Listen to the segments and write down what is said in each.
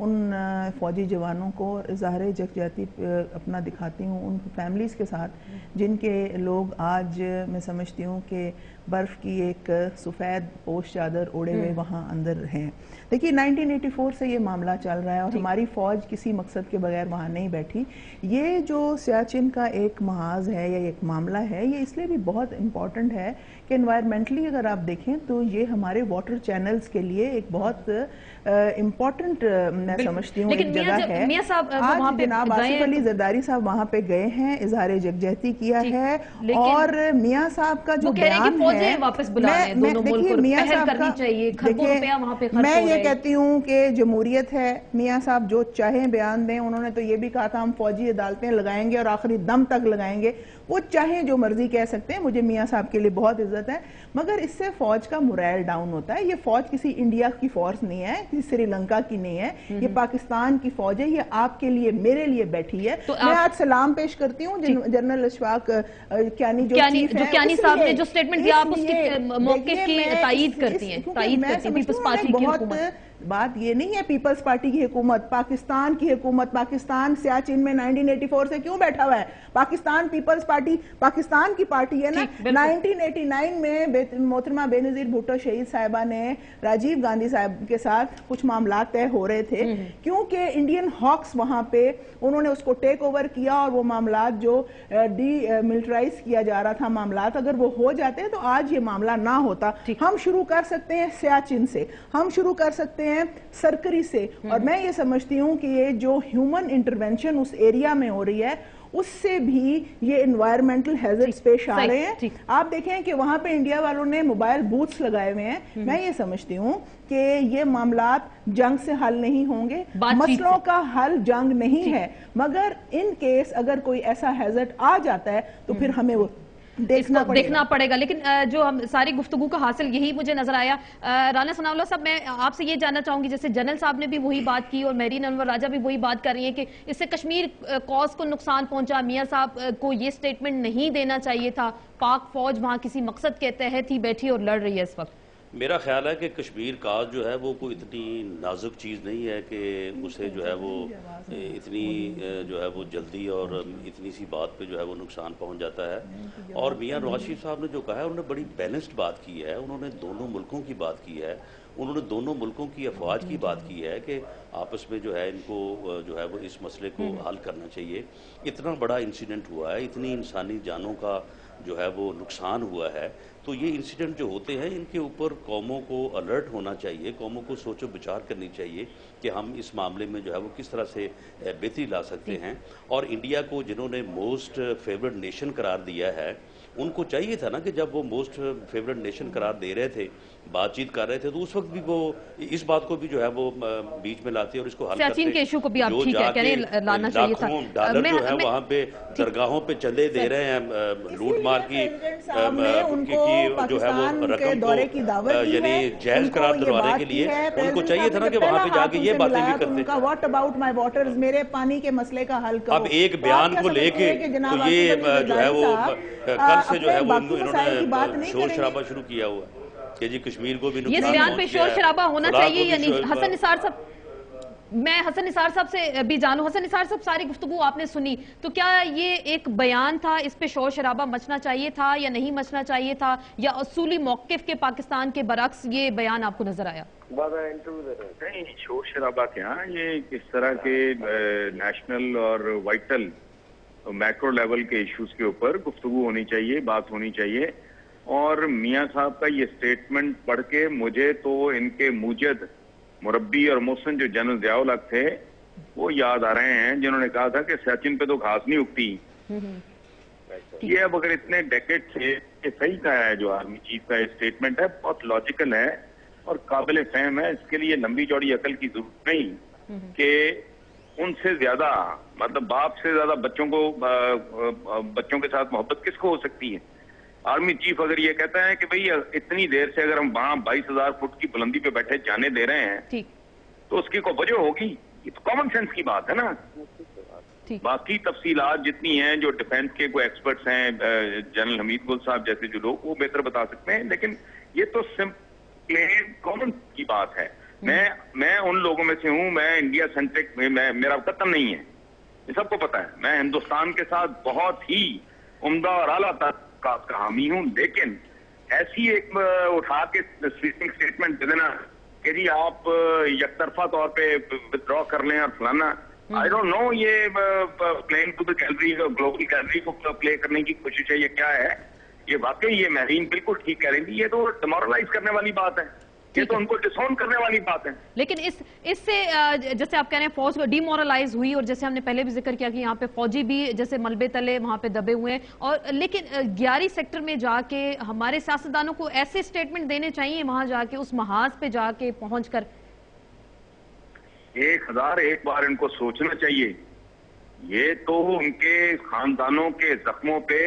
ان فوجی جوانوں کو اظہار یکجہتی اپنا دکھاتی ہوں ان فیملیز کے ساتھ جن کے لوگ آج میں سمجھتی ہوں کہ برف کی ایک سفید پوش چادر اوڑے ہوئے وہاں اندر ہیں. دیکھیے 1984 سے یہ معاملہ چل رہا ہے اور ہماری فوج کسی مقصد کے بغیر وہاں نہیں بیٹھی. یہ جو سیاچن کا ایک محاذ ہے یا ایک معاملہ ہے یہ اس لیے بھی بہت امپورٹنٹ ہے کہ انوائرمنٹلی اگر آپ دیکھیں تو یہ ہمارے واٹر چینلز کے لیے ایک بہت امپورٹنٹ میں سمجھتی ہوں ایک جگہ ہے. آج جناب آصف علی زرداری صاحب وہاں پہ گئے ہیں, اظہار یکجہتی کیا ہے اور میاں صاحب کا جو بیان ہے دیکھیے میاں صاحب کا دیکھیے میں یہ کہتی ہوں کہ جمہوریت ہے, میاں صاحب جو چاہیں بیان دیں. انہوں نے تو یہ بھی کہا تھا ہم فوجی عدالتیں لگائیں گے اور آخری دم تک لگائیں گے. وہ چاہیں جو مرضی کہہ سکتے ہیں, مجھے میاں صاحب کے لیے بہت عزت ہے, مگر اس سے فوج کا مورائل ڈاؤن ہوتا ہے. یہ فوج کسی انڈیا کی فورس نہیں ہے, کسی سری لنکا کی نہیں ہے, یہ پاکستان کی فوج ہے. یہ آپ کے لیے میرے لیے بیٹھی ہے. میں آج سلام پیش کرتی ہوں جنرل اشفاق کیانی جو چیف ہیں, کیانی صاحب نے جو سٹیٹمنٹ دیا آپ اس کے موقف کی تائید کرتی ہیں, پیپلز پارٹی کی حکومت. بات یہ نہیں ہے پیپلز پارٹی کی حکومت, پاکستان کی حکومت. پاکستان سیاچن میں 1984 سے کیوں بیٹھا ہوا ہے؟ پاکستان پیپلز پارٹی پاکستان کی پارٹی ہے نا. 1989 میں محترمہ بے نظیر بھٹو شہید صاحبہ نے راجیو گاندھی صاحب کے ساتھ کچھ معاملات طے ہو رہے تھے کیونکہ انڈین ہاکس وہاں پہ انہوں نے اس کو ٹیک اوور کیا اور وہ معاملات جو ڈی ملٹرائز کیا جا رہا تھا معاملات, اگر وہ ہو جاتے تو آج یہ معاملہ نہ ہوتا. ہم شروع کر سکتے ہیں سیاچن سے, ہم شروع کر سکتے ہیں سرکری سے, اور میں یہ سمجھتی ہوں کہ یہ جو ہیومن انٹرونشن اس ایریا میں ہو رہی ہے اس سے بھی یہ انوائرمنٹل ہیزرڈز پیش آ رہے ہیں. آپ دیکھیں کہ وہاں پہ انڈیا والوں نے موبائل بوتھس لگائے ہوئے ہیں. میں یہ سمجھتی ہوں کہ یہ معاملات جنگ سے حل نہیں ہوں گے, مسئلوں کا حل جنگ نہیں ہے, مگر ان کیس اگر کوئی ایسا ہیزرڈ آ جاتا ہے تو پھر ہمیں وہ دیکھنا پڑے گا. لیکن جو ہم ساری گفتگو کا حاصل یہی مجھے نظر آیا. رانا ثناء اللہ صاحب, میں آپ سے یہ جاننا چاہوں گی, جیسے جنرل صاحب نے بھی وہی بات کی اور میرین انور راجہ بھی وہی بات کر رہی ہیں کہ اس سے کشمیر کوز کو نقصان پہنچا, میاں صاحب کو یہ سٹیٹمنٹ نہیں دینا چاہیے تھا, پاک فوج وہاں کسی مقصد کے تحت ہی بیٹھی اور لڑ رہی ہے اس وقت. میرا خیال ہے کہ کشمیر کاز جو ہے وہ کوئی اتنی نازک چیز نہیں ہے کہ اسے جو ہے وہ اتنی جو ہے وہ جلدی اور اتنی سی بات پہ جو ہے وہ نقصان پہنچ جاتا ہے. اور میاں نواز شریف صاحب نے جو کہا ہے انہوں نے بڑی بیلنسڈ بات کی ہے, انہوں نے دونوں ملکوں کی بات کی ہے, انہوں نے دونوں ملکوں کی افواج کی بات کی ہے کہ آپس میں جو ہے ان کو جو ہے وہ اس مسئلے کو حل کرنا چاہیے. اتنا بڑا انسیڈنٹ ہوا ہے, اتنی انسانی جانوں کا جو ہے وہ نقصان ہوا ہے, تو یہ انسیڈنٹ جو ہوتے ہیں ان کے اوپر قوموں کو الرٹ ہونا چاہیے, قوموں کو سوچ و بچار کرنی چاہیے کہ ہم اس معاملے میں جو ہے وہ کس طرح سے بہتری لا سکتے ہیں. اور انڈیا کو جنہوں نے موسٹ فیورٹ نیشن قرار دیا ہے ان کو چاہیے تھا نا کہ جب وہ موسٹ فیورٹ نیشن قرار دے رہے تھے, بات چیت کر رہے تھے, تو اس وقت بھی وہ اس بات کو بھی جو ہے وہ بیچ میں لاتے اور اس کو حل کرتے. کے ایشو کو بھی آپ ٹھیک ہے کہنے لانا چاہیے تھا. ڈالر جو ہے وہاں پہ درگاہوں پہ چندے دے رہے ہیں, لوٹ مار کی جو ہے وہ رقم کو یعنی جائز قرار دلوانے کے لیے ان کو چاہیے تھا نا کہ وہاں پہ جا کے یہ باتیں بھی کرتے. واٹ اباؤٹ مائی واٹرز, میرے پانی کے مسئلے کا حل کرو. اب ایک بیان کو لے کے تو یہ جو ہے وہ کل سے جو ہے وہ انہوں نے شور شرابہ شروع کیا ہوا ہے کہ جی کشمیر کو بھی یہ بیان پہ شور شرابہ ہونا چاہیے یا نہیں. حسن نثار صاحب, میں حسن نثار صاحب سے بھی جانوں. حسن نثار صاحب, ساری گفتگو آپ نے سنی, تو کیا یہ ایک بیان تھا, اس پہ شور شرابہ مچنا چاہیے تھا یا نہیں مچنا چاہیے تھا, یا اصولی موقف کے پاکستان کے برعکس یہ بیان آپ کو نظر آیا؟ نہیں, شور شرابہ کیا, یہ اس طرح کے نیشنل اور وائٹل میکرو لیول کے ایشوز کے اوپر گفتگو ہونی چاہیے, بات ہونی چاہیے. اور میاں صاحب کا یہ سٹیٹمنٹ پڑھ کے مجھے تو ان کے موجد مربی اور محسن جو جنرل ضیاء الحق تھے وہ یاد آ رہے ہیں, جنہوں نے کہا تھا کہ سیاچن پہ تو گھاس نہیں اگتی. یہ اب اگر اتنے ڈیکیڈ سے یہ صحیح کہا ہے جو آرمی چیف کا اسٹیٹمنٹ ہے, بہت لاجیکل ہے اور قابل فہم ہے. اس کے لیے لمبی چوڑی عقل کی ضرورت نہیں کہ ان سے زیادہ, مطلب باپ سے زیادہ بچوں کے ساتھ محبت کس کو ہو سکتی ہے. آرمی چیف اگر یہ کہتا ہے کہ بھئی اتنی دیر سے اگر ہم وہاں 22,000 فٹ کی بلندی پہ بیٹھے جانے دے رہے ہیں تو اس کی کوئی وجہ ہوگی. یہ تو کامن سینس کی بات ہے نا. باقی تفصیلات جتنی ہیں جو ڈیفینس کے کوئی ایکسپرٹس ہیں, جنرل حمید گل صاحب جیسے جو لوگ, وہ بہتر بتا سکتے ہیں, لیکن یہ تو سمپلی کامن کی بات ہے. میں ان لوگوں میں سے ہوں, میں انڈیا سینٹرک میرا قطن نہیں ہے, یہ سب کو پتا ہے. میں ہندوستان کے ساتھ بہت ہی عمدہ اور اعلیٰ تعلقات کا حامی ہوں, لیکن ایسی ایک اٹھا کے اسٹیٹمنٹ دے دینا کہ جی آپ یک طرفہ طور پہ ودرا کر لیں اور فلانا, آئی ڈونٹ نو یہ playing to the gallery global gallery کو پلے کرنے کی کوشش ہے, یہ کیا ہے؟ یہ واقعی یہ مہرین بالکل ٹھیک کہہ رہی تھی, یہ تو ڈیمورلائز کرنے والی بات ہے, یہ تو ان کو ڈسون کرنے والی بات ہے. لیکن اس سے جیسے آپ کہہ رہے ہیں فوج ڈی مورلائز ہوئی, اور جیسے ہم نے پہلے بھی ذکر کیا کہ یہاں پہ فوجی بھی جیسے ملبے تلے وہاں پہ دبے ہوئے ہیں, اور لیکن 11 سیکٹر میں جا کے ہمارے سیاستدانوں کو ایسے سٹیٹمنٹ دینے چاہیے وہاں جا کے, اس محاذ پہ جا کے پہنچ کر. 1001 بار ان کو سوچنا چاہیے. یہ تو ان کے خاندانوں کے زخموں پہ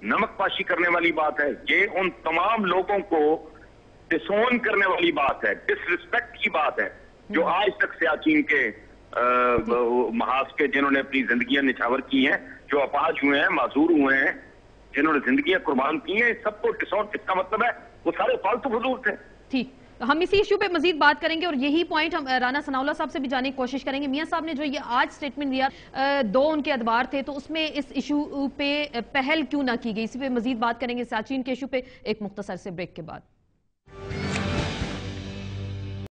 نمک پاشی کرنے والی بات ہے, یہ ان تمام لوگوں کو ڈسون کرنے والی بات ہے, ڈس رسپیکٹ کی بات ہے, جو آج تک سیاچین کے محاذ کے جنہوں نے اپنی زندگیاں نچھاور کی ہیں, جو اپاہج ہوئے ہیں, معذور ہوئے ہیں, جنہوں نے زندگیاں قربان کی ہیں, سب کو ڈسون. اس کا مطلب ہے وہ سارے فالتو فضول تھے. ٹھیک, ہم اسی ایشو پہ مزید بات کریں گے, اور یہی پوائنٹ ہم رانا ثناء اللہ صاحب سے بھی جاننے کی کوشش کریں گے. میاں صاحب نے جو یہ آج سٹیٹمنٹ دیا, 2 ان کے ادوار تھے, تو اس میں اس ایشو پہ پہل کیوں نہ کی گئی, اسی پہ مزید بات کریں گے سیاچین کے ایشو پہ ایک مختصر سے بریک کے بعد.